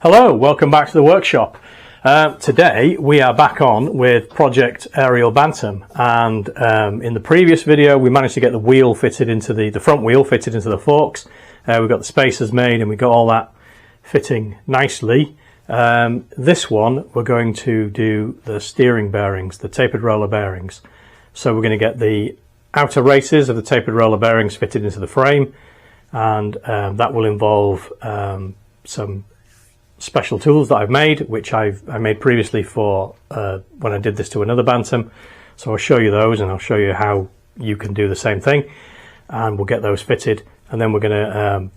Hello, welcome back to the workshop. Today we are back on with project Ariel Bantam, and in the previous video we managed to get the wheel fitted into the front wheel fitted into the forks. We got the spacers made and we got all that fitting nicely. This one we're going to do the steering bearings, the tapered roller bearings. So we're going to get the outer races of the tapered roller bearings fitted into the frame, and that will involve some special tools that I've made, which I made previously for when I did this to another Bantam. So I'll show you those and I'll show you how you can do the same thing, and we'll get those fitted, and then we're going to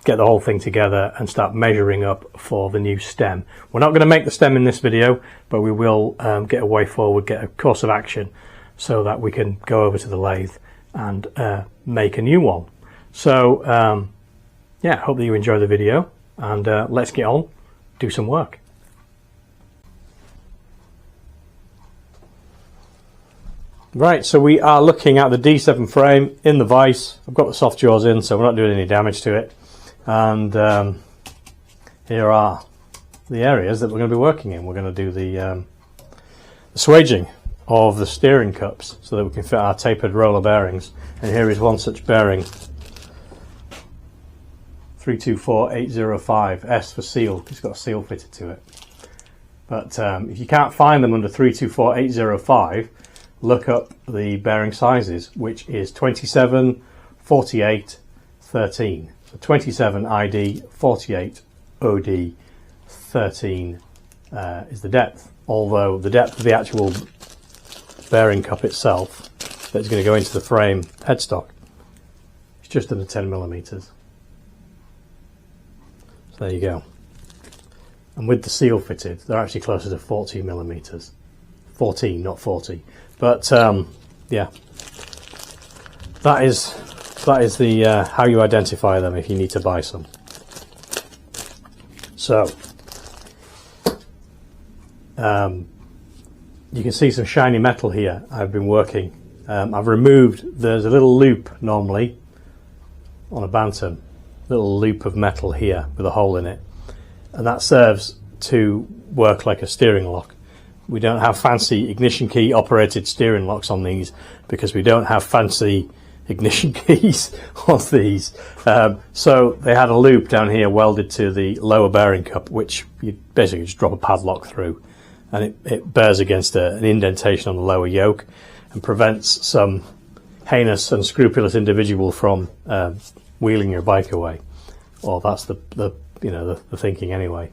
get the whole thing together and start measuring up for the new stem. We're not going to make the stem in this video, but we will get a way forward, get a course of action so that we can go over to the lathe and make a new one. So yeah, hope that you enjoy the video, and let's get on, do some work. Right, so we are looking at the D7 frame in the vise. I've got the soft jaws in, so we're not doing any damage to it. And here are the areas that we're going to be working in. We're going to do the swaging of the steering cups so that we can fit our tapered roller bearings. And here is one such bearing, 324805, S for seal. It's got a seal fitted to it. But if you can't find them under 324805, look up the bearing sizes, which is 27, 48, 13. So 27 ID, 48 OD, 13 is the depth. Although the depth of the actual bearing cup itself that's going to go into the frame headstock is just under 10 millimeters. So there you go. And with the seal fitted, they're actually closer to 14 millimeters. 14, not 40. But yeah, that is the how you identify them if you need to buy some. So you can see some shiny metal here. I've been working. I've removed. There's a little loop normally on a Bantam, little loop of metal here with a hole in it, and that serves to work like a steering lock. We don't have fancy ignition key operated steering locks on these because we don't have fancy ignition keys on these. So they had a loop down here welded to the lower bearing cup, which you basically just drop a padlock through, and it bears against an indentation on the lower yoke and prevents some heinous, unscrupulous individual from wheeling your bike away. Well, that's the thinking anyway.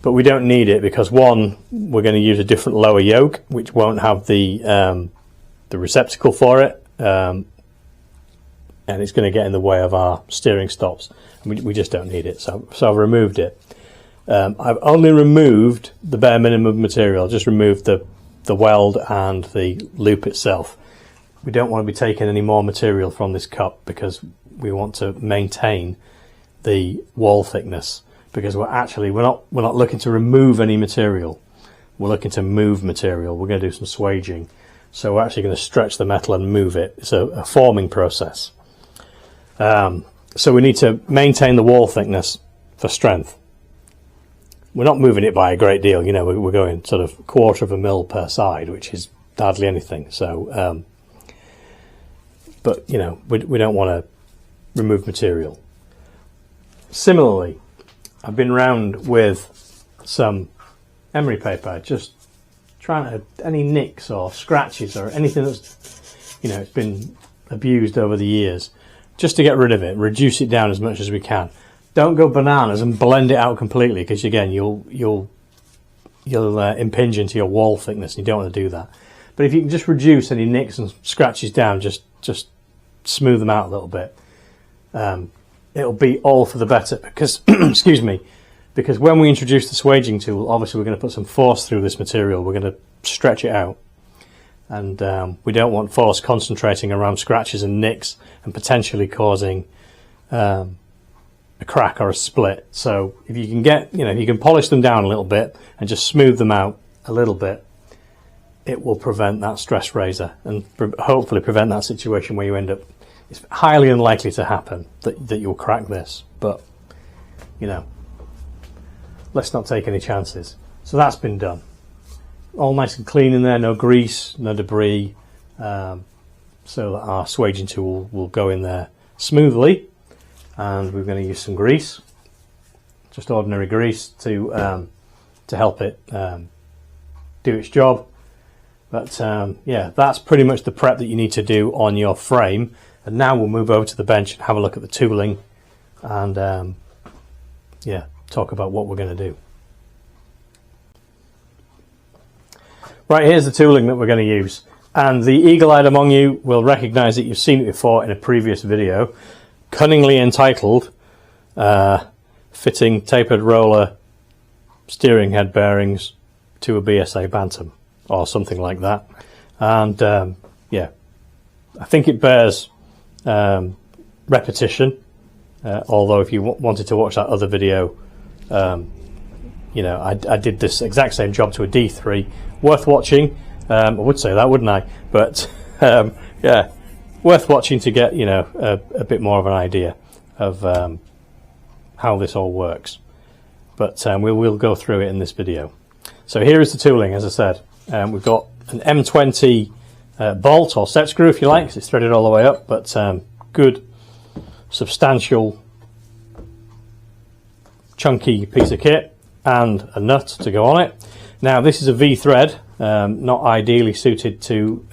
But we don't need it because, one, we're going to use a different lower yoke, which won't have the receptacle for it, and it's going to get in the way of our steering stops. We just don't need it, so I've removed it. I've only removed the bare minimum material. Just removed the weld and the loop itself. We don't want to be taking any more material from this cup because we want to maintain the wall thickness. Because we're not looking to remove any material. We're looking to move material. We're going to do some swaging. So we're actually going to stretch the metal and move it. It's a forming process. So we need to maintain the wall thickness for strength. We're not moving it by a great deal. You know, we're going sort of 1/4 of a mil per side, which is hardly anything. So, but you know, we don't want to remove material. Similarly, I've been round with some emery paper, just trying to, any nicks or scratches or anything that's, you know, it's been abused over the years, just to get rid of it, reduce it down as much as we can. Don't go bananas and blend it out completely, because again, you'll impinge into your wall thickness, and you don't want to do that. But if you can just reduce any nicks and scratches down, just smooth them out a little bit. It'll be all for the better, because excuse me, because when we introduce the swaging tool, obviously we're going to put some force through this material. We're going to stretch it out, and we don't want force concentrating around scratches and nicks and potentially causing a crack or a split. So if you can get, if you can polish them down a little bit and just smooth them out a little bit, it will prevent that stress raiser and hopefully prevent that situation where you end up. It's highly unlikely to happen that you'll crack this, but you know, let's not take any chances. So that's been done. All nice and clean in there, no grease, no debris, so that our swaging tool will go in there smoothly. And we're going to use some grease, just ordinary grease, to help it do its job. But yeah, that's pretty much the prep that you need to do on your frame. And now we'll move over to the bench and have a look at the tooling and yeah, talk about what we're going to do. Right, here's the tooling that we're going to use, and the eagle-eyed among you will recognise that you've seen it before in a previous video, cunningly entitled Fitting Tapered Roller Steering Head Bearings to a BSA Bantam, or something like that. And yeah, I think it bears repetition, although if you wanted to watch that other video, you know, I did this exact same job to a D3. Worth watching. I would say that, wouldn't I? But yeah, worth watching to get, you know, a bit more of an idea of how this all works. But we'll go through it in this video. So here is the tooling, as I said. We've got an M20 bolt or set screw, if you like, 'cause it's threaded all the way up, but good, substantial, chunky piece of kit, and a nut to go on it. Now this is a V thread, not ideally suited to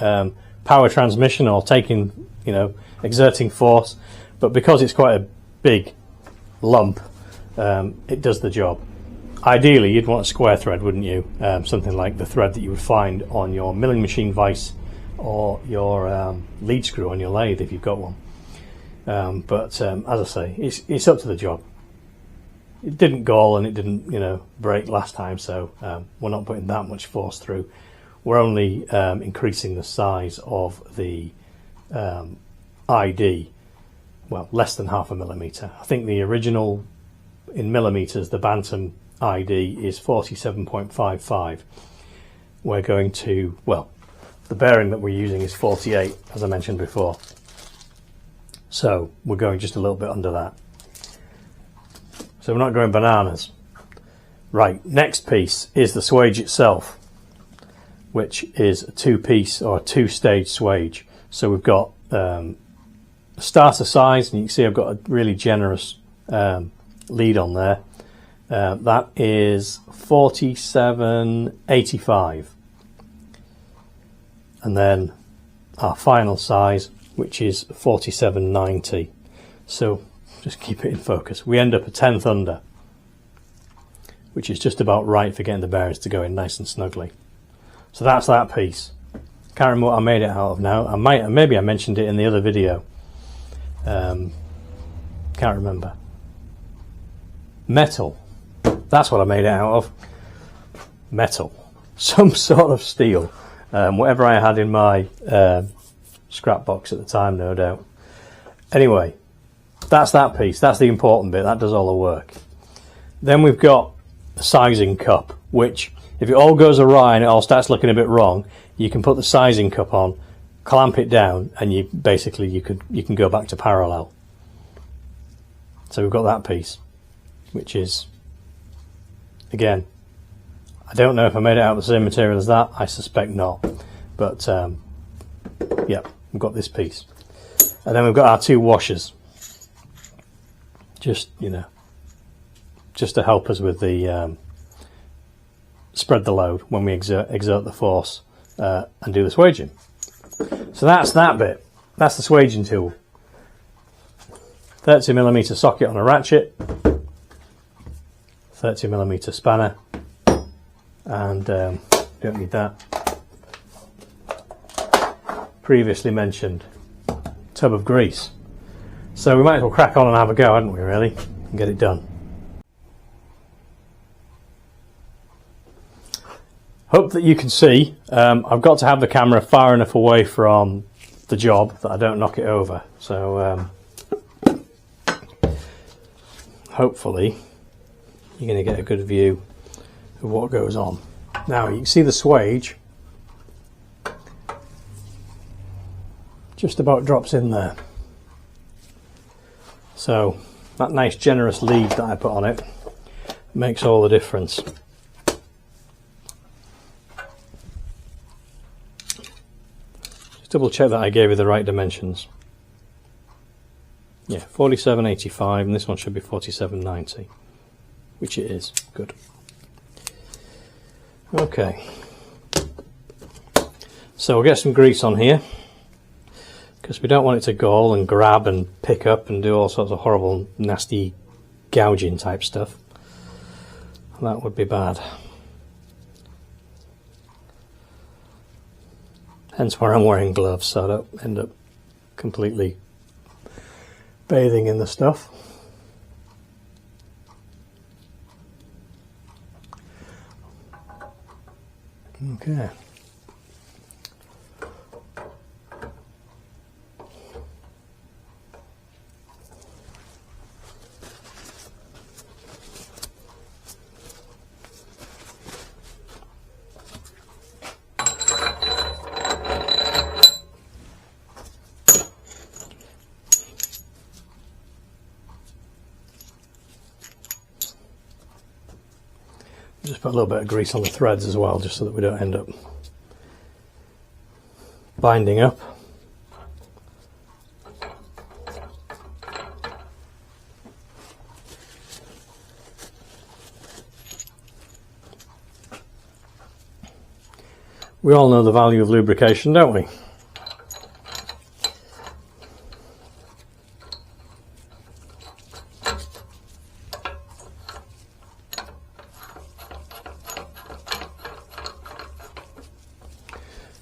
power transmission or taking, you know, exerting force, but because it's quite a big lump, it does the job. Ideally you'd want a square thread, wouldn't you? Something like the thread that you would find on your milling machine vise or your lead screw on your lathe if you've got one. But as I say, it's up to the job. It didn't gall and it didn't, you know, break last time, so we're not putting that much force through. We're only increasing the size of the ID, well, less than 0.5 millimetre. I think the original in millimetres, the Bantam ID is 47.55. We're going to, well, the bearing that we're using is 48, as I mentioned before. So we're going just a little bit under that. So we're not going bananas. Right, next piece is the swage itself, which is a two-piece or a two-stage swage. So we've got a starter size, and you can see I've got a really generous lead on there. That is 47.85. And then our final size, which is 47.90. So just keep it in focus. We end up a 1/10 under, which is just about right for getting the bearings to go in nice and snugly. So that's that piece. Can't remember what I made it out of now. Maybe I mentioned it in the other video. Can't remember. Metal. That's what I made it out of. Metal. Some sort of steel. Whatever I had in my scrap box at the time, no doubt. Anyway, that's that piece. That's the important bit. That does all the work. Then we've got the sizing cup, which if it all goes awry and it all starts looking a bit wrong, you can put the sizing cup on, clamp it down, and you can go back to parallel. So we've got that piece, which is, again, I don't know if I made it out of the same material as that. I suspect not. But yeah, we've got this piece. And then we've got our two washers. Just, you know, just to help us with the spread the load when we exert the force and do the swaging. So that's that bit. That's the swaging tool. 30mm socket on a ratchet, 30mm spanner, and don't need that. Previously mentioned tub of grease. So we might as well crack on and have a go, hadn't we, really, and get it done. Hope that you can see. I've got to have the camera far enough away from the job that I don't knock it over. So hopefully you're going to get a good view of what goes on. Now you can see the swage just about drops in there. So that nice generous lead that I put on it, makes all the difference. Just double check that I gave you the right dimensions. Yeah, 47.85, and this one should be 47.90, which it is. Good. Okay, so we'll get some grease on here, because we don't want it to gall and grab and pick up and do all sorts of horrible, nasty gouging type stuff. That would be bad. Hence why I'm wearing gloves, so I don't end up completely bathing in the stuff. Okay. Just put a little bit of grease on the threads as well, just so that we don't end up binding up. We all know the value of lubrication, don't we?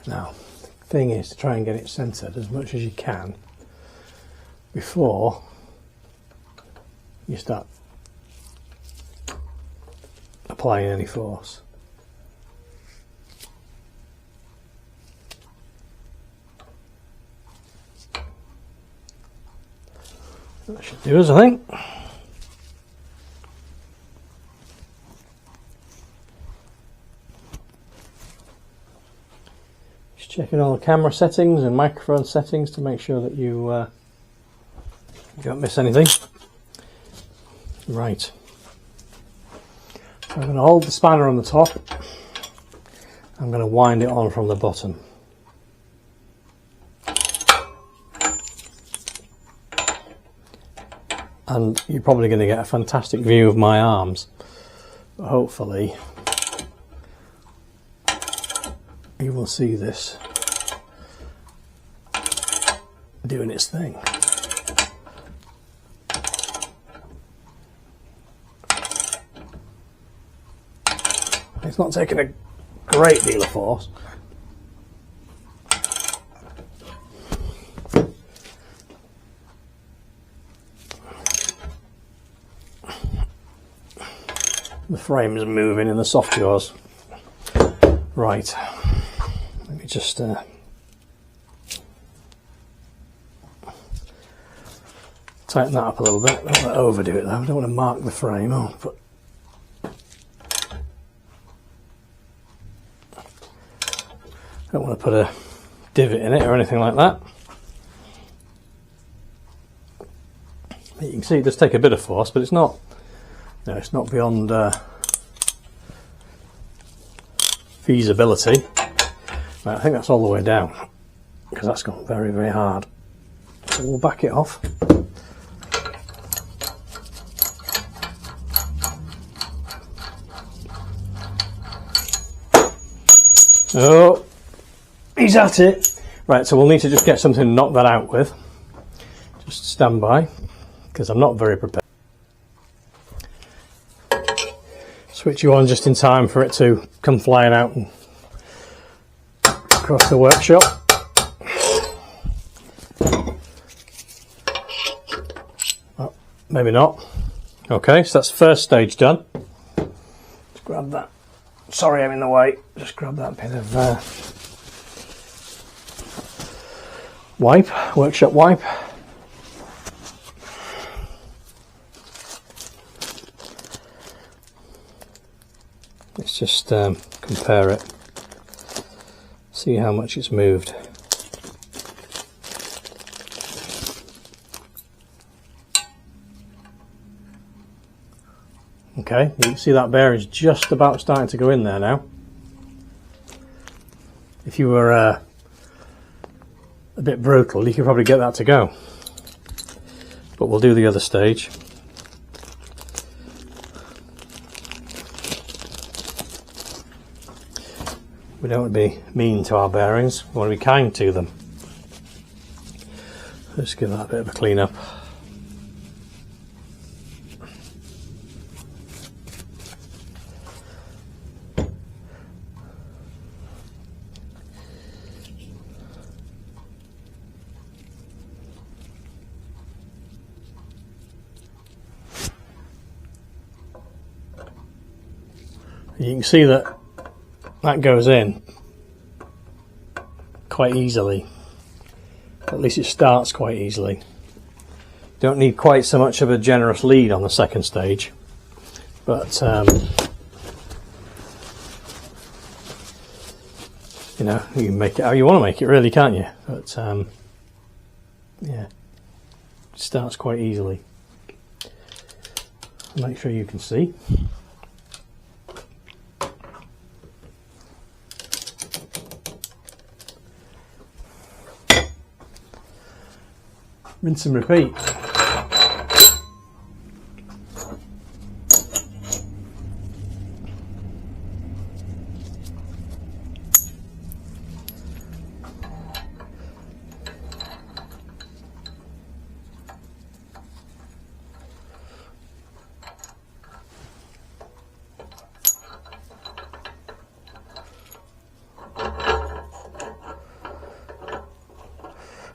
Now, the thing is to try and get it centered as much as you can before you start applying any force. That should do us, I think. Checking all the camera settings and microphone settings to make sure that you don't miss anything. Right. So I'm going to hold the spanner on the top. I'm going to wind it on from the bottom. And you're probably going to get a fantastic view of my arms. But hopefully you will see this doing its thing. It's not taking a great deal of force. The frame is moving in the soft jaws. Right. Let me just tighten that up a little bit. Don't want to overdo it though. I don't want to mark the frame up. But don't want to put a divot in it or anything like that. You can see it does take a bit of force, but it's not. No, it's not beyond feasibility. Right, I think that's all the way down because that's gone very, very hard. So we'll back it off. Oh, he's at it. Right, so we'll need to just get something to knock that out with. Just stand by because I'm not very prepared. Switch you on just in time for it to come flying out and across the workshop. Oh, maybe not. Okay, so that's the first stage done. Just grab that. Sorry I'm in the way. Just grab that bit of wipe, workshop wipe. Let's just compare it, see how much it's moved. Okay, you can see that bearing's just about starting to go in there now. If you were a bit brutal, you could probably get that to go. But we'll do the other stage. We don't want to be mean to our bearings, we want to be kind to them. Let's give that a bit of a clean up. You can see that goes in quite easily. At least it starts quite easily. Don't need quite so much of a generous lead on the second stage, but you know, you can make it how you want to make it, really, can't you? But yeah, it starts quite easily. Make sure you can see. Rinse and repeat.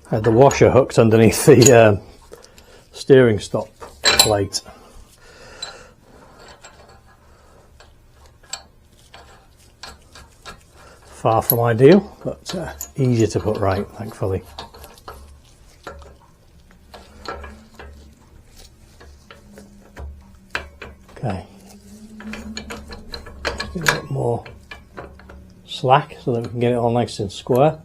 I had the washer hooked underneath the steering stop plate. Far from ideal, but easier to put right, thankfully. Okay, a bit more slack so that we can get it all nice and square.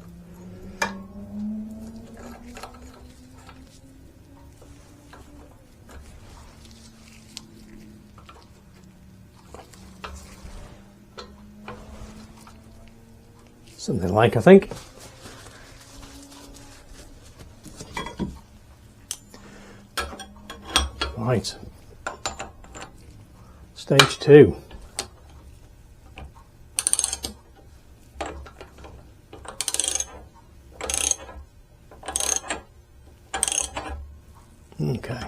Something like, I think. Right. Stage 2. Okay.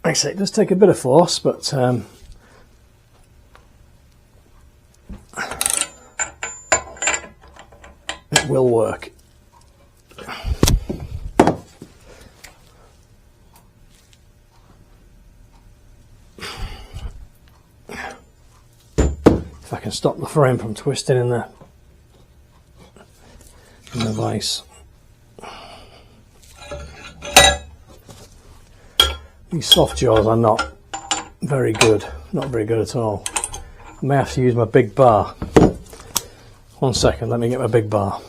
Like I say, it does take a bit of force, but it will work. If I can stop the frame from twisting in the vise. These soft jaws are not very good, not very good at all. I may have to use my big bar. 1 second, let me get my big bar.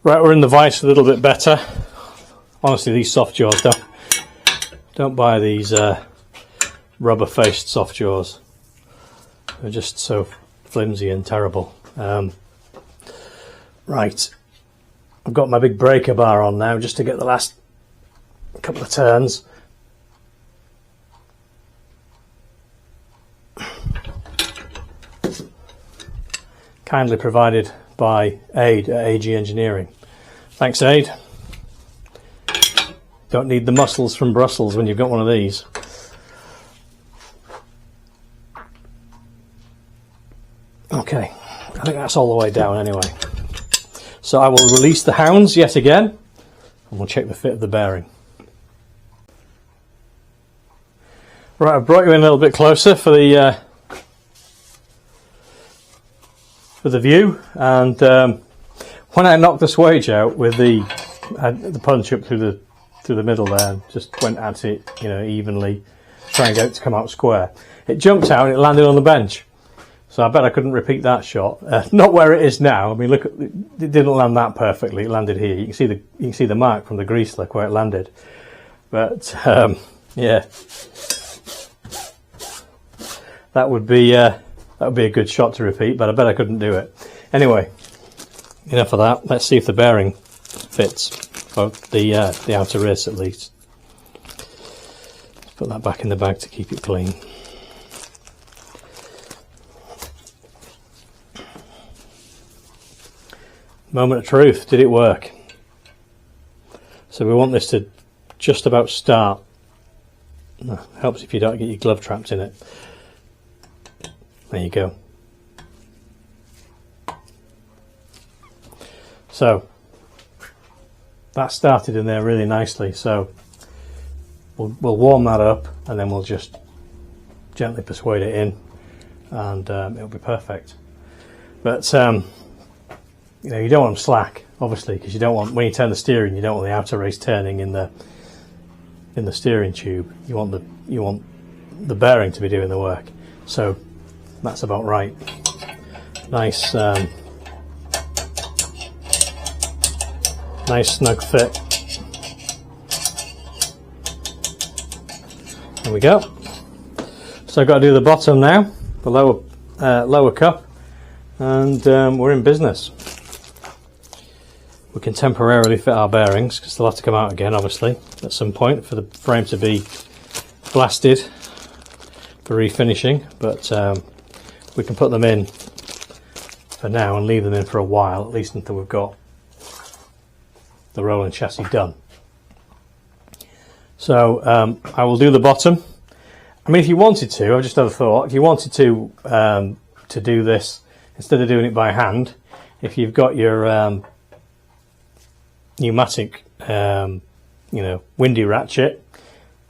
Right, we're in the vise a little bit better. Honestly, these soft jaws, don't buy these rubber-faced soft jaws. They're just so flimsy and terrible. Right. I've got my big breaker bar on now just to get the last couple of turns. Kindly provided by Aid at AG Engineering. Thanks, Aid. Don't need the muscles from Brussels when you've got one of these. Okay, I think that's all the way down anyway. So I will release the hounds yet again, and we'll check the fit of the bearing. Right, I've brought you in a little bit closer for the view, and when I knocked the swage out with the punch up through the through the middle there, just went at it, you know, evenly, try and get it to come out square. It jumped out and it landed on the bench. So I bet I couldn't repeat that shot. Not where it is now. I mean, look, it didn't land that perfectly. It landed here. You can see the mark from the grease lick where it landed. But yeah, that would be a good shot to repeat. But I bet I couldn't do it. Anyway, enough of that. Let's see if the bearing fits, or the outer race at least. Let's put that back in the bag to keep it clean. Moment of truth, did it work? So we want this to just about start. Helps if you don't get your glove trapped in it. There you go. So that started in there really nicely, so we'll warm that up and then we'll just gently persuade it in, and it'll be perfect. But you know, you don't want them slack, obviously, because you don't want, when you turn the steering, you don't want the outer race turning in the steering tube. You want the bearing to be doing the work. So that's about right. Nice, nice snug fit. There we go. So I've got to do the bottom now, the lower cup, and we're in business. We can temporarily fit our bearings because they'll have to come out again, obviously, at some point for the frame to be blasted for refinishing, but we can put them in for now and leave them in for a while, at least until we've got the rolling chassis done. So I will do the bottom. I mean, if you wanted to, I've just had a thought, if you wanted to do this instead of doing it by hand, if you've got your pneumatic, you know, windy ratchet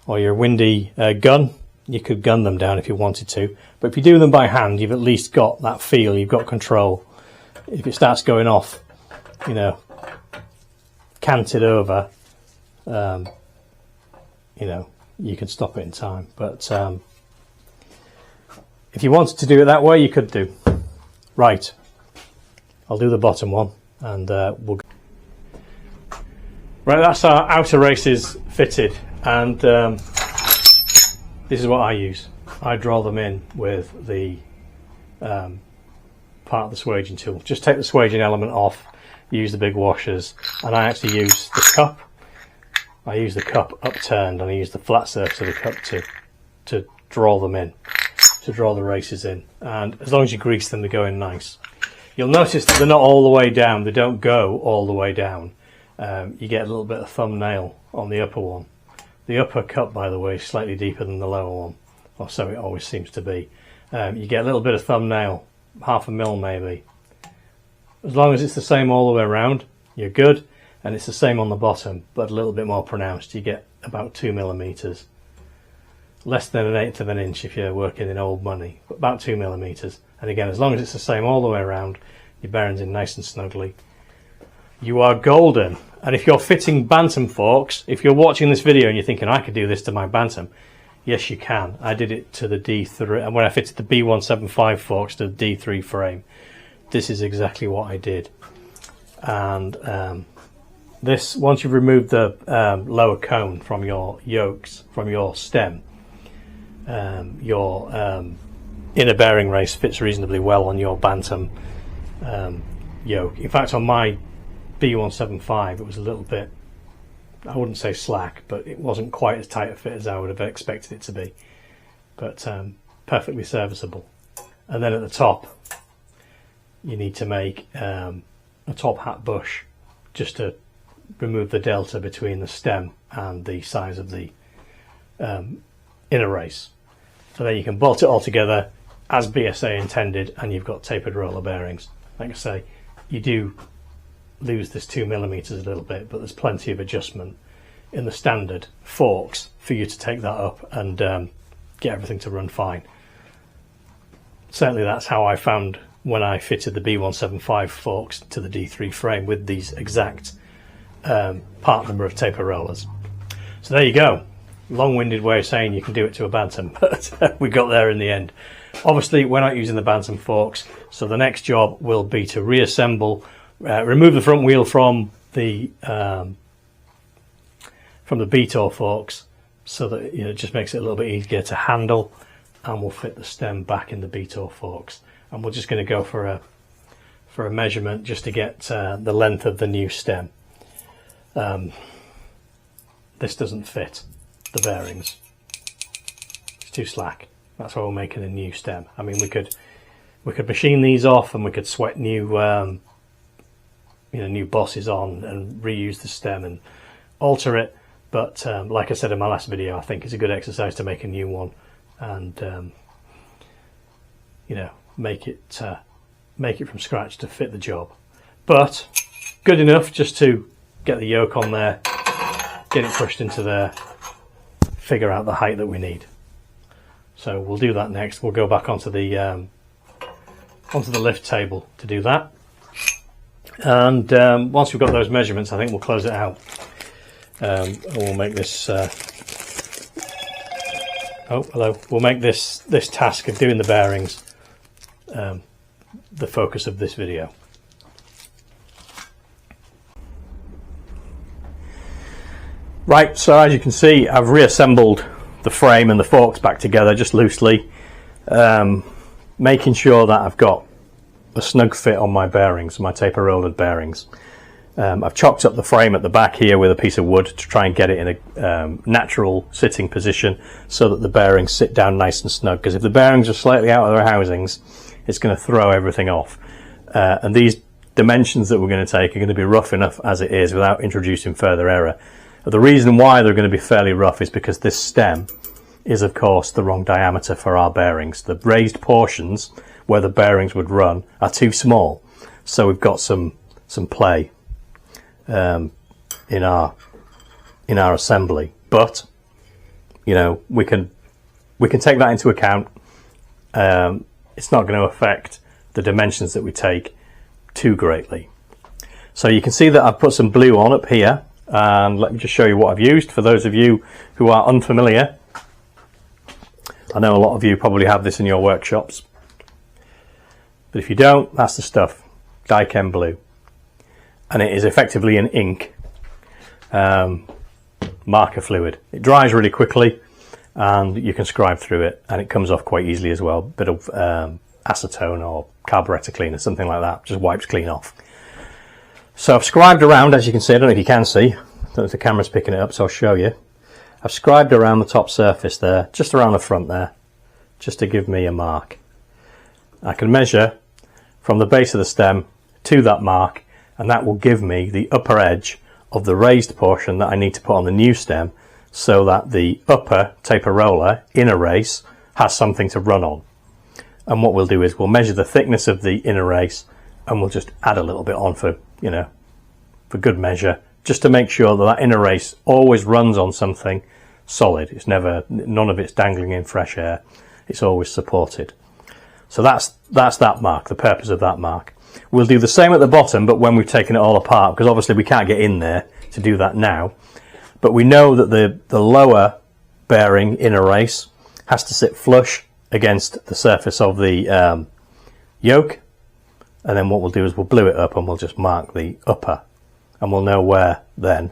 or your windy gun, you could gun them down if you wanted to. But if you do them by hand, you've at least got that feel, you've got control. If it starts going off, you know, canted over, you know, you can stop it in time. But if you wanted to do it that way, you could do. Right, I'll do the bottom one, and we'll go. Right, that's our outer races fitted, and this is what I use. I draw them in with the part of the swaging tool. Just take the swaging element off, use the big washers, and I actually use the cup. I use the cup upturned, and I use the flat surface of the cup to draw them in, to draw the races in. And as long as you grease them, they go in nice. You'll notice that they're not all the way down. They don't go all the way down. You get a little bit of thumbnail on the upper one. The upper cup, by the way, is slightly deeper than the lower one, or so it always seems to be. You get a little bit of thumbnail, 1/2 mil maybe. As long as it's the same all the way around, you're good, and it's the same on the bottom, but a little bit more pronounced. You get about 2 millimeters, less than 1/8 of an inch if you're working in old money, but about 2 millimeters. And again, as long as it's the same all the way around, your bearing's in nice and snugly, you are golden. And if you're fitting Bantam forks, if you're watching this video and you're thinking, I could do this to my Bantam, yes you can. I did it to the D3, and when I fitted the B175 forks to the D3 frame, this is exactly what I did. And this, once you've removed the lower cone from your yokes, from your stem, your inner bearing race fits reasonably well on your Bantam yoke. In fact, on my B175 it was a little bit, I wouldn't say slack, but it wasn't quite as tight a fit as I would have expected it to be, but perfectly serviceable. And then at the top you need to make a top hat bush just to remove the delta between the stem and the size of the inner race. So then you can bolt it all together as BSA intended, and you've got tapered roller bearings. Like I say, you do lose this 2 millimeters a little bit, but there's plenty of adjustment in the standard forks for you to take that up and get everything to run fine. Certainly that's how I found when I fitted the B175 forks to the D3 frame with these exact part number of taper rollers. So there you go. Long-winded way of saying you can do it to a Bantam, but we got there in the end. Obviously we're not using the Bantam forks, so the next job will be to reassemble, remove the front wheel from the Betor Forks, so that it just makes it a little bit easier to handle, and we'll fit the stem back in the Betor Forks. And we're just going to go for a measurement just to get the length of the new stem. This doesn't fit the bearings, it's too slack. That's why we're making a new stem. I mean, we could machine these off, and we could sweat new new bosses on and reuse the stem and alter it, but like I said in my last video, I think it's a good exercise to make a new one and make it from scratch to fit the job. But good enough just to get the yoke on there, get it pushed into there, figure out the height that we need. So we'll do that next. We'll go back onto the lift table to do that, and once we've got those measurements, I think we'll close it out. We'll make this we'll make this task of doing the bearings the focus of this video. Right, so as you can see, I've reassembled the frame and the forks back together just loosely, making sure that I've got a snug fit on my bearings, my tapered roller bearings. I've chopped up the frame at the back here with a piece of wood to try and get it in a natural sitting position so that the bearings sit down nice and snug, because if the bearings are slightly out of their housings, it's going to throw everything off. And these dimensions that we're going to take are going to be rough enough as it is without introducing further error. The reason why they're going to be fairly rough is because this stem is of course the wrong diameter for our bearings. The raised portions where the bearings would run are too small, so we've got some play in our assembly, but we can take that into account. It's not going to affect the dimensions that we take too greatly. So you can see that I've put some blue on up here, and let me just show you what I've used for those of you who are unfamiliar. I know a lot of you probably have this in your workshops, but if you don't, that's the stuff, Dychem blue, and it is effectively an ink marker fluid. It dries really quickly and you can scribe through it, and it comes off quite easily as well. Bit of acetone or carburetor cleaner, something like that, just wipes clean off. So I've scribed around, as you can see. I don't know if you can see, I don't know if the camera's picking it up, so I'll show you. I've scribed around the top surface there, just around the front there, just to give me a mark. I can measure from the base of the stem to that mark, and that will give me the upper edge of the raised portion that I need to put on the new stem, so that the upper taper roller inner race has something to run on. And what we'll do is we'll measure the thickness of the inner race, and we'll just add a little bit on for good measure, just to make sure that that inner race always runs on something solid. It's never, none of it's dangling in fresh air. It's always supported. So that's that mark, the purpose of that mark. We'll do the same at the bottom, but when we've taken it all apart, because obviously we can't get in there to do that now. But we know that the lower bearing inner race has to sit flush against the surface of the yoke, and then what we'll do is we'll blue it up and we'll just mark the upper, and we'll know where then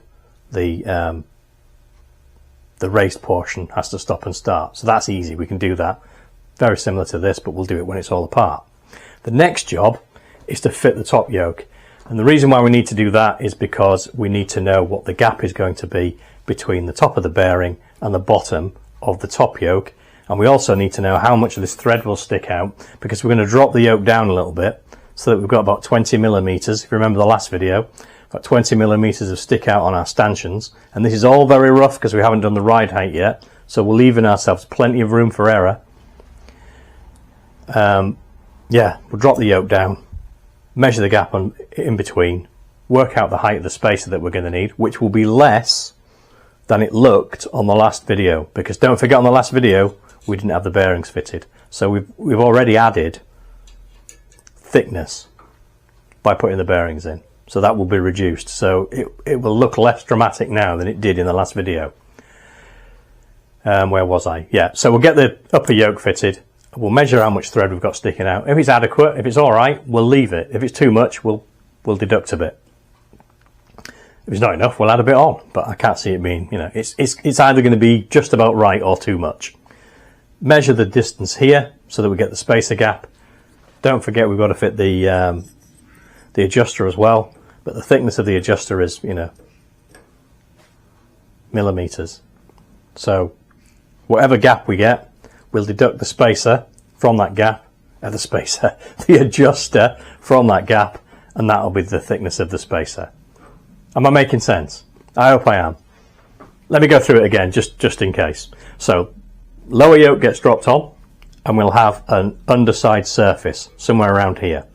the raised portion has to stop and start. So that's easy, we can do that. Very similar to this, but we'll do it when it's all apart. The next job is to fit the top yoke, and the reason why we need to do that is because we need to know what the gap is going to be between the top of the bearing and the bottom of the top yoke, and we also need to know how much of this thread will stick out, because we're going to drop the yoke down a little bit so that we've got about 20 millimeters. If you remember the last video, about 20 millimeters of stick out on our stanchions, and this is all very rough because we haven't done the ride height yet, so we're leaving ourselves plenty of room for error. Yeah, we'll drop the yoke down, measure the gap in between, work out the height of the spacer that we're going to need, which will be less than it looked on the last video, because don't forget, on the last video we didn't have the bearings fitted, so we've already added thickness by putting the bearings in, so that will be reduced, so it will look less dramatic now than it did in the last video. Where was I? Yeah, so we'll get the upper yoke fitted. We'll measure how much thread we've got sticking out. If it's adequate, if it's all right, we'll leave it. If it's too much, we'll deduct a bit. If it's not enough, we'll add a bit on. But I can't see it being, you know, it's either going to be just about right or too much. Measure the distance here so that we get the spacer gap. Don't forget we've got to fit the adjuster as well. But the thickness of the adjuster is, you know, millimeters. So whatever gap we get, we'll deduct the spacer from that gap, the adjuster from that gap, and that'll be the thickness of the spacer. Am I making sense? I hope I am. Let me go through it again, just in case. So lower yoke gets dropped on, and we'll have an underside surface somewhere around here.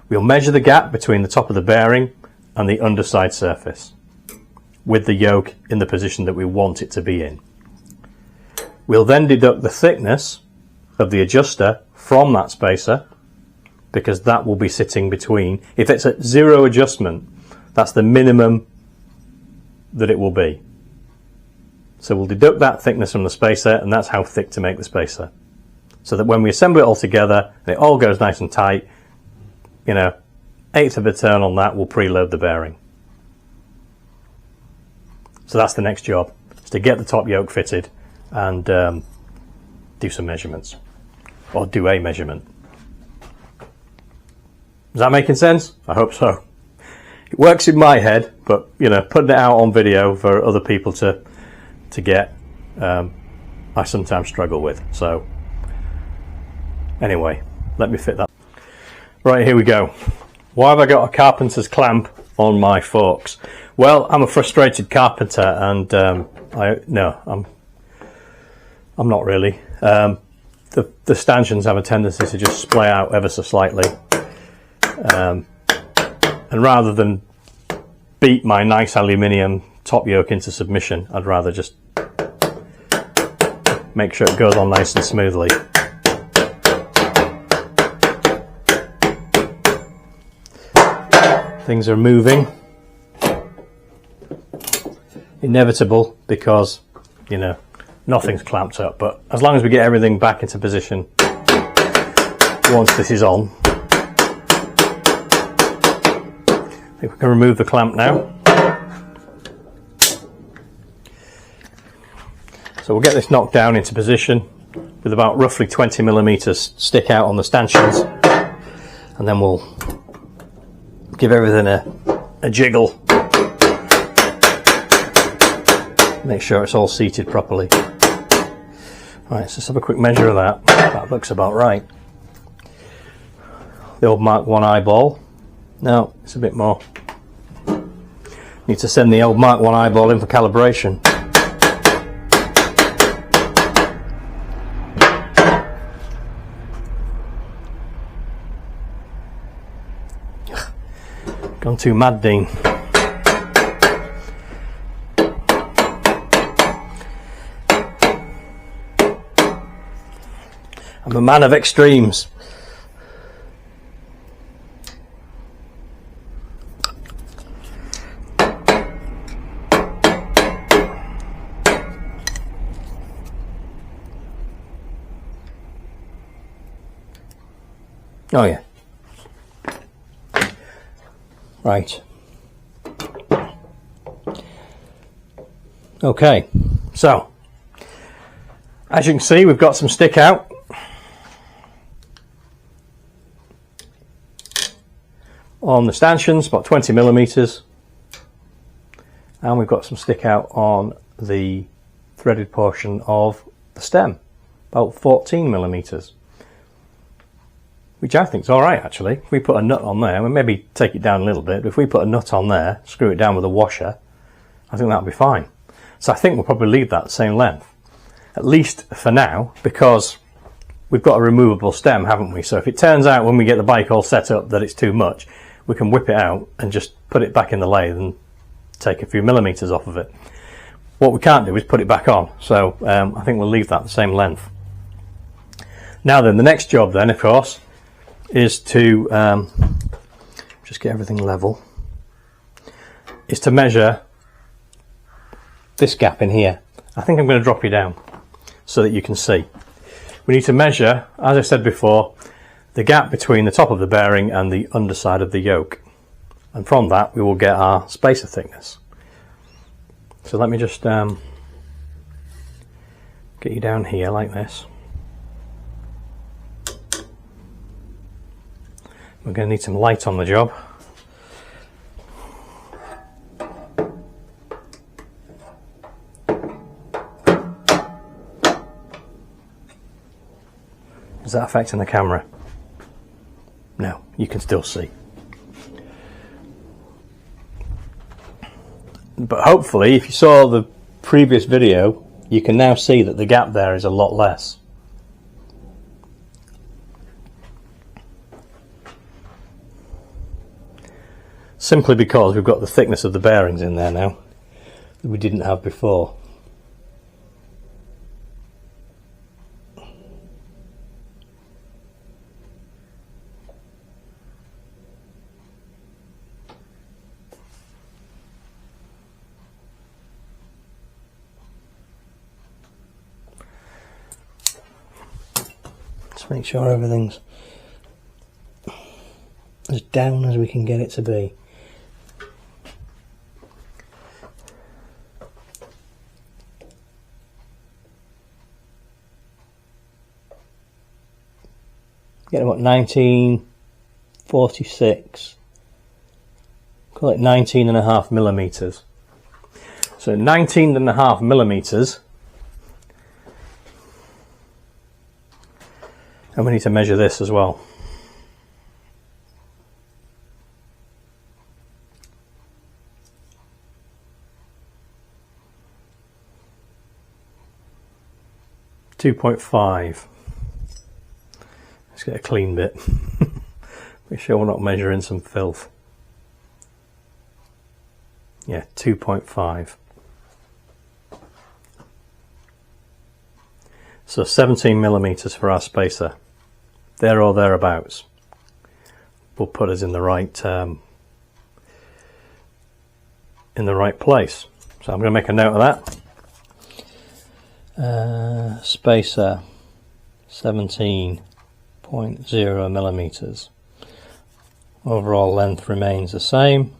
We'll measure the gap between the top of the bearing and the underside surface, with the yoke in the position that we want it to be in. We'll then deduct the thickness of the adjuster from that spacer, because that will be sitting between, if it's at zero adjustment, that's the minimum that it will be. So we'll deduct that thickness from the spacer, and that's how thick to make the spacer. So that when we assemble it all together, and it all goes nice and tight, you know, 1/8 of a turn on that will preload the bearing. So that's the next job, is to get the top yoke fitted and do some measurements, or do a measurement. Is that making sense? I hope so. It works in my head, but you know, putting it out on video for other people to get, I sometimes struggle with. So anyway, let me fit that. Right, here we go. Why have I got a carpenter's clamp on my forks? Well, I'm a frustrated carpenter, and I'm not really. The stanchions have a tendency to just splay out ever so slightly, and rather than beat my nice aluminium top yoke into submission, I'd rather just make sure it goes on nice and smoothly. Things are moving. Inevitable, because, you know, nothing's clamped up, but as long as we get everything back into position once this is on, I think we can remove the clamp now. So we'll get this knocked down into position with about roughly 20 millimeters stick out on the stanchions, and then we'll give everything a jiggle. Make sure it's all seated properly. Right, so let's have a quick measure of that. That looks about right. The old Mark 1 eyeball. No, it's a bit more. Need to send the old Mark 1 eyeball in for calibration. Gone too mad, Dean. I'm a man of extremes. Oh yeah. Right. Okay, so as you can see, we've got some stick out. On the stanchions, about 20 millimeters, and we've got some stick out on the threaded portion of the stem, about 14 millimeters, which I think is all right actually. If we put a nut on there, we'll maybe take it down a little bit, but if we put a nut on there, screw it down with a washer, I think that'll be fine. So I think we'll probably leave that the same length, at least for now, because we've got a removable stem, haven't we? So if it turns out when we get the bike all set up that it's too much, we can whip it out and just put it back in the lathe and take a few millimeters off of it. What we can't do is put it back on, so I think we'll leave that the same length. Now then, the next job then, of course, is to just get everything level, is to measure this gap in here. I think I'm going to drop you down so that you can see. We need to measure, as I said before, the gap between the top of the bearing and the underside of the yoke. And from that we will get our spacer thickness. So let me just get you down here like this. We're going to need some light on the job. Is that affecting the camera? No, you can still see. But hopefully, if you saw the previous video, you can now see that the gap there is a lot less. Simply because we've got the thickness of the bearings in there now that we didn't have before. Just make sure everything's as down as we can get it to be. Getting about 1946, call it 19.5 millimeters. So 19.5 millimeters, and we need to measure this as well. .5. Let's get a clean bit. Make sure we're not measuring some filth. Yeah, 2.5. So 17 millimeters for our spacer. There or thereabouts. Will put us in the right place. So I'm going to make a note of that. Spacer 17.0 millimeters. Overall length remains the same.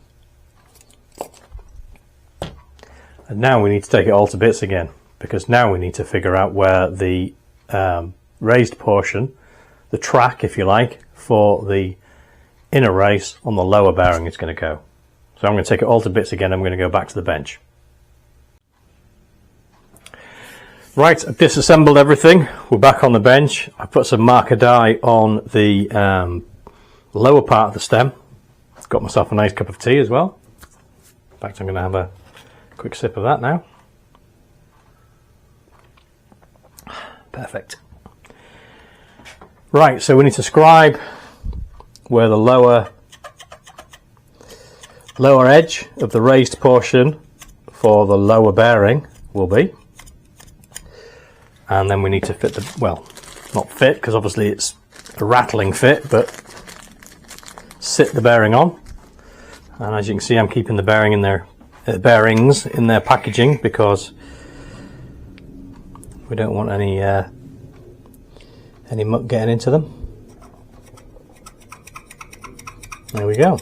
And now we need to take it all to bits again, because now we need to figure out where the raised portion, the track if you like, for the inner race on the lower bearing is going to go. So I'm going to take it all to bits again. I'm going to go back to the bench. Right, I've disassembled everything. We're back on the bench. I put some marker dye on the lower part of the stem. Got myself a nice cup of tea as well. In fact, I'm going to have a quick sip of that now. Perfect. Right, so we need to scribe where the lower edge of the raised portion for the lower bearing will be. And then we need to fit the, well, not fit because obviously it's a rattling fit, but sit the bearing on. And as you can see, I'm keeping the bearing in their bearings in their packaging because we don't want any muck getting into them. There we go.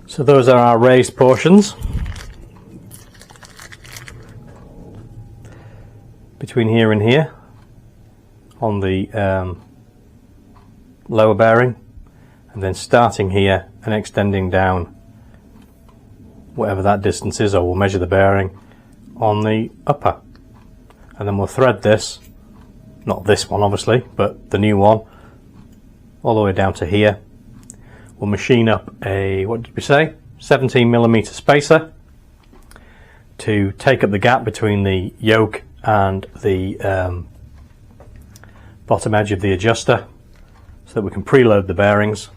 So those are our raised portions. Between here and here on the lower bearing, and then starting here and extending down whatever that distance is, or we'll measure the bearing on the upper, and then we'll thread this, not this one obviously, but the new one, all the way down to here. We'll machine up a, what did we say, 17 millimeter spacer to take up the gap between the yoke and the bottom edge of the adjuster, so that we can preload the bearings.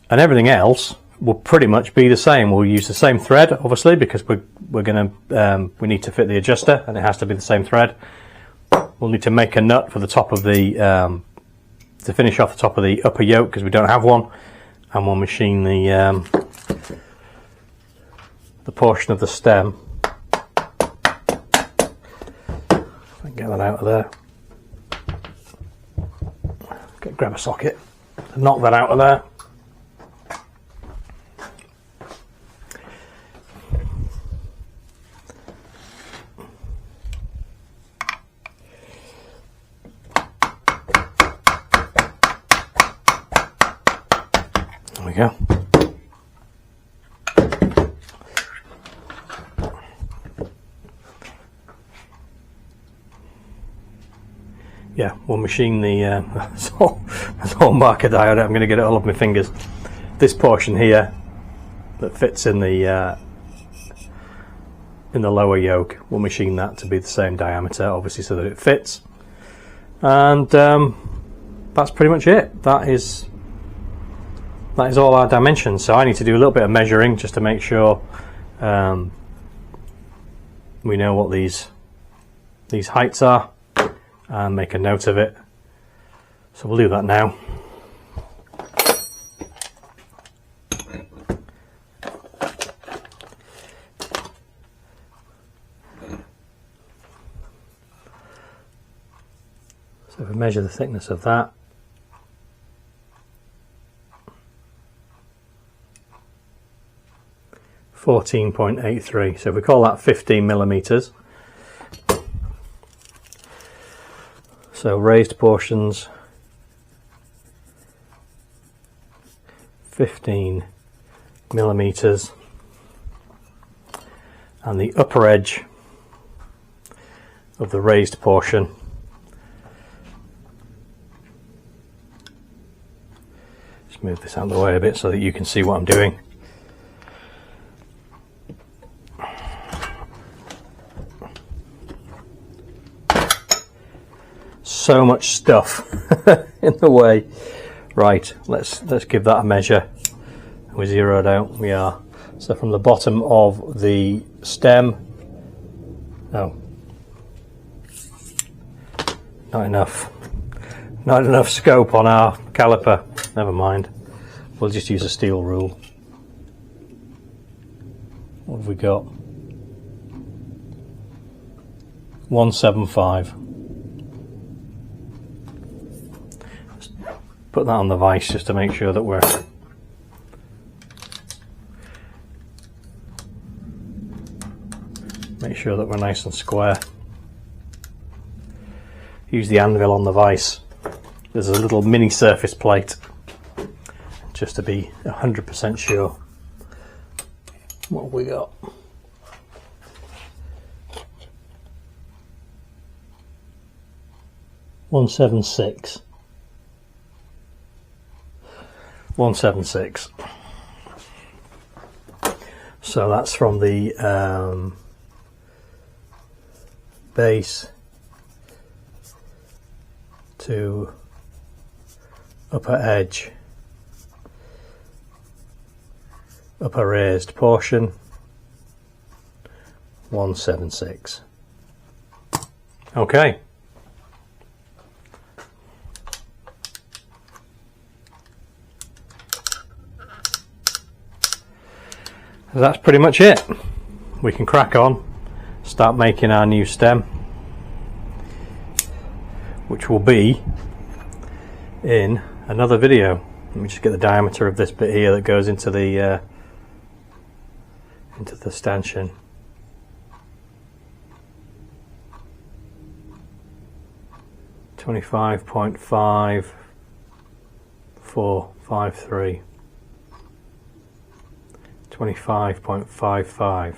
And everything else will pretty much be the same. We'll use the same thread, obviously, because we need to fit the adjuster, and it has to be the same thread. We'll need to make a nut for the top of the to finish off the top of the upper yoke because we don't have one, and we'll machine the the portion of the stem. Get that out of there. Grab a socket and knock that out of there. There we go. Yeah, we'll machine the that's all marker diode. I'm going to get it all off my fingers. This portion here that fits in the lower yoke, we'll machine that to be the same diameter, obviously, so that it fits. And that's pretty much it. That is all our dimensions. So I need to do a little bit of measuring just to make sure we know what these heights are, and make a note of it. So we'll do that now. So if we measure the thickness of that, .83. So if we call that 15 millimeters. So raised portions, 15 millimeters, and the upper edge of the raised portion just move this out of the way a bit so that you can see what I'm doing. So much stuff in the way. Right, let's give that a measure. We're zeroed out. We are. So from the bottom of the stem, no, not enough scope on our caliper. Never mind, we'll just use a steel rule. What have we got? 175. Put that on the vise just to make sure that we're nice and square. Use the anvil on the vise. There's a little mini surface plate just to be 100% sure. What have we got? .176. 176. So that's from the base to upper edge, upper raised portion, 176. Okay. So that's pretty much it. We can crack on, start making our new stem, which will be in another video. Let me just get the diameter of this bit here that goes into the stanchion. .55453. 25.55.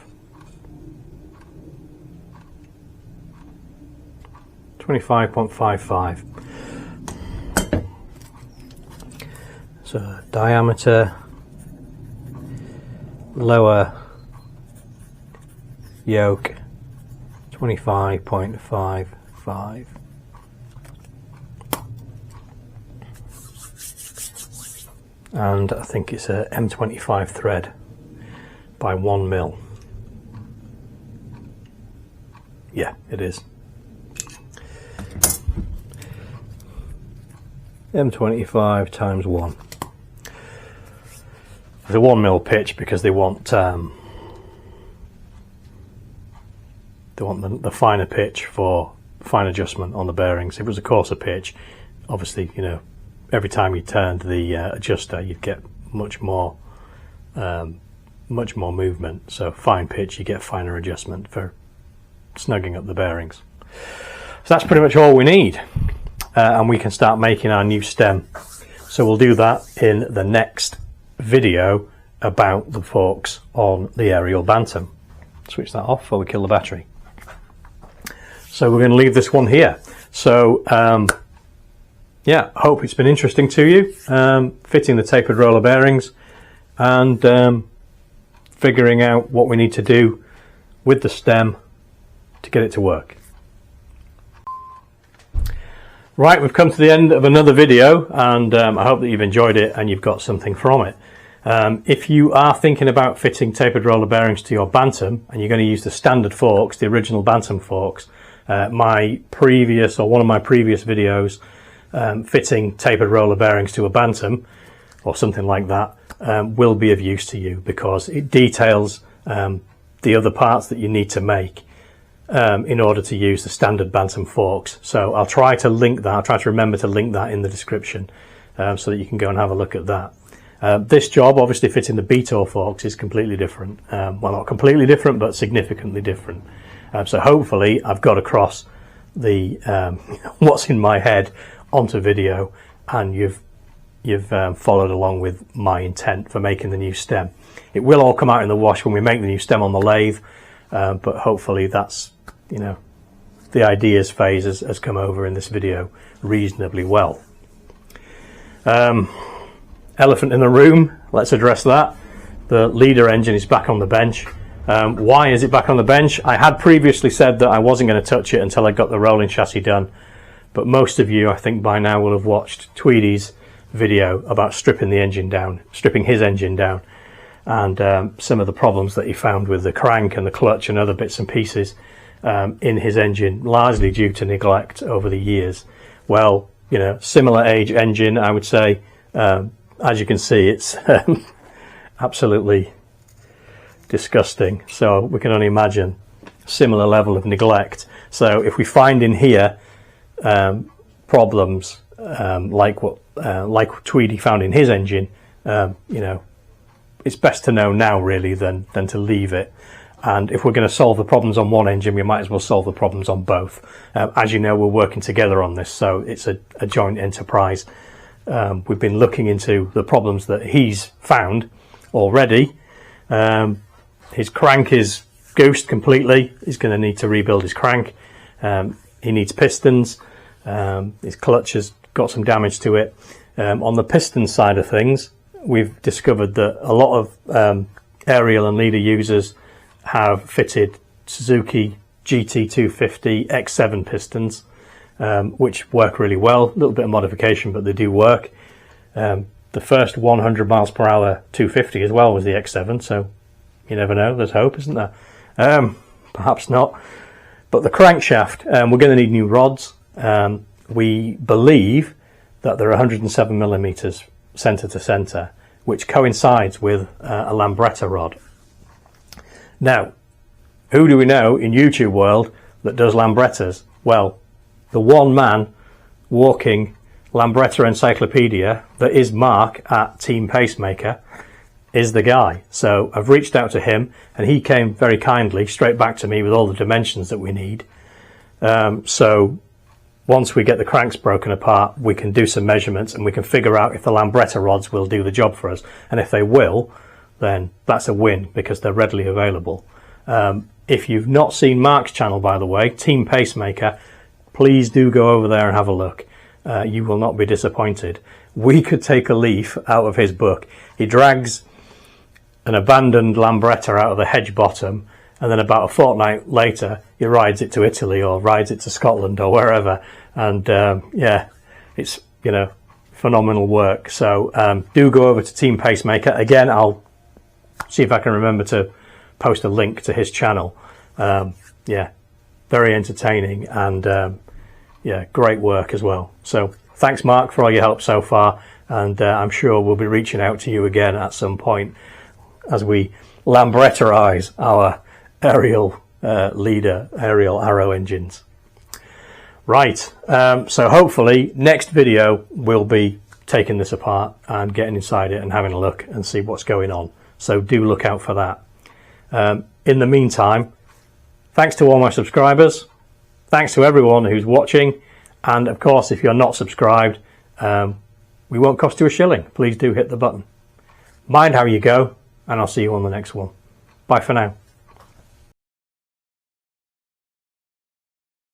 25.55. So diameter, lower yoke, 25.55. And I think it's a M25 thread by 1 mil. Yeah, it is. M25 times 1. It's a 1 mil pitch because they want They want the finer pitch for fine adjustment on the bearings. If it was a coarser pitch, obviously, you know, every time you turned the adjuster, you'd get much more movement. So fine pitch, you get finer adjustment for snugging up the bearings. So that's pretty much all we need, and we can start making our new stem. So we'll do that in the next video about the forks on the Ariel Bantam. Switch that off before we kill the battery. So we're going to leave this one here. So yeah, hope it's been interesting to you, fitting the tapered roller bearings and figuring out what we need to do with the stem to get it to work. Right, we've come to the end of another video, and I hope that you've enjoyed it and you've got something from it. If you are thinking about fitting tapered roller bearings to your Bantam and you're going to use the standard forks, the original Bantam forks, one of my previous videos fitting tapered roller bearings to a Bantam or something like that will be of use to you, because it details the other parts that you need to make in order to use the standard Bantam forks. So I'll try to link that, I'll try to remember to link that in the description so that you can go and have a look at that. This job, obviously fitting the Betor Forks, is completely different. Well, not completely different, but significantly different. So hopefully I've got across the what's in my head onto video, and you've followed along with my intent for making the new stem. It will all come out in the wash when we make the new stem on the lathe, but hopefully that's, you know, the ideas phase has come over in this video reasonably well. Elephant in the room, let's address that. The leader engine is back on the bench. Why is it back on the bench? I had previously said that I wasn't going to touch it until I got the rolling chassis done, but most of you, I think by now, will have watched Tweedy's video about stripping the engine down, stripping his engine down, and some of the problems that he found with the crank and the clutch and other bits and pieces in his engine, largely due to neglect over the years. Well, you know, similar age engine, I would say. As you can see, it's absolutely disgusting. So we can only imagine similar level of neglect. So if we find in here problems like Tweedy found in his engine, you know, it's best to know now really than to leave it. And if we're going to solve the problems on one engine, we might as well solve the problems on both. As you know, we're working together on this, so it's a joint enterprise. We've been looking into the problems that he's found already. His crank is goosed completely. He's going to need to rebuild his crank. He needs pistons. His clutch has got some damage to it. On the piston side of things, we've discovered that a lot of Ariel and leader users have fitted Suzuki GT250 X7 pistons, which work really well. A little bit of modification, but they do work. The first 100 miles per hour 250 as well was the X7, so you never know, there's hope, isn't there? Perhaps not. But the crankshaft, we're going to need new rods. We believe that they're 107 millimeters center to center, which coincides with a Lambretta rod. Now, who do we know in YouTube world that does Lambrettas? Well, the one man walking Lambretta encyclopedia that is Mark at Team Pacemaker is the guy. So I've reached out to him, and he came very kindly straight back to me with all the dimensions that we need. So once we get the cranks broken apart, we can do some measurements and we can figure out if the Lambretta rods will do the job for us. And if they will, then that's a win, because they're readily available. If you've not seen Mark's channel, by the way, Team Pacemaker, please do go over there and have a look. You will not be disappointed. We could take a leaf out of his book. He drags an abandoned Lambretta out of the hedge bottom, and then about a fortnight later he rides it to Italy or rides it to Scotland or wherever, and yeah, it's, you know, phenomenal work. So do go over to Team Pacemaker. Again, I'll see if I can remember to post a link to his channel. Yeah, very entertaining, and yeah, great work as well. So thanks, Mark, for all your help so far, and I'm sure we'll be reaching out to you again at some point as we Lambretterize our Ariel leader Ariel Arrow engines. Right, so hopefully next video we'll be taking this apart and getting inside it and having a look and see what's going on. So do look out for that. In the meantime, thanks to all my subscribers, thanks to everyone who's watching, and of course if you're not subscribed, we won't cost you a shilling. Please do hit the button. Mind how you go, and I'll see you on the next one. Bye for now.